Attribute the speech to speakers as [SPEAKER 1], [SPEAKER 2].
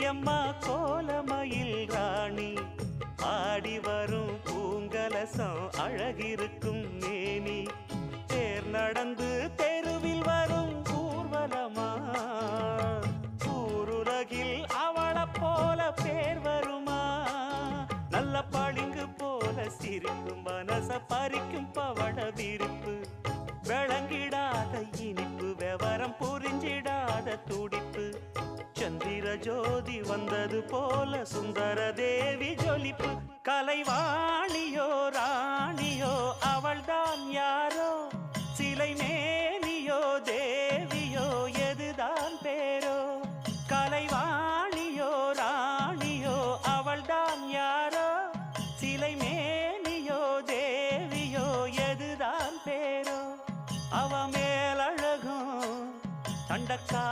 [SPEAKER 1] அம்மா கோலமயில் ராணி ஆடி வரும் பூங்கலசம் அழகிருக்கும் மேனி தேர் நடந்து தெருவில் வரும் ஊர்வலமா ஊருலகில் அவளை போல பேர் வருமா நல்ல பளிங்கு போல சிரிக்கும் மனச பறிக்கும் பவள விரிப்பு விளங்கிடாத இனிப்பு விவரம் புரிஞ்சிடாத துடிப்பு சந்திர ஜோதி வந்தது போல சுந்தர தேவி ஜொலிப்பு கலைவாணியோ ராணியோ அவள்தான் யாரோ சிலை மேனியோ தேவியோ எதுதான் பேரோ கலைவாணியோ ராணியோ அவள்தான் யாரோ சிலை மேனியோ தேவியோ எதுதான் பேரோ அவ மேலழகும் தண்டக்கா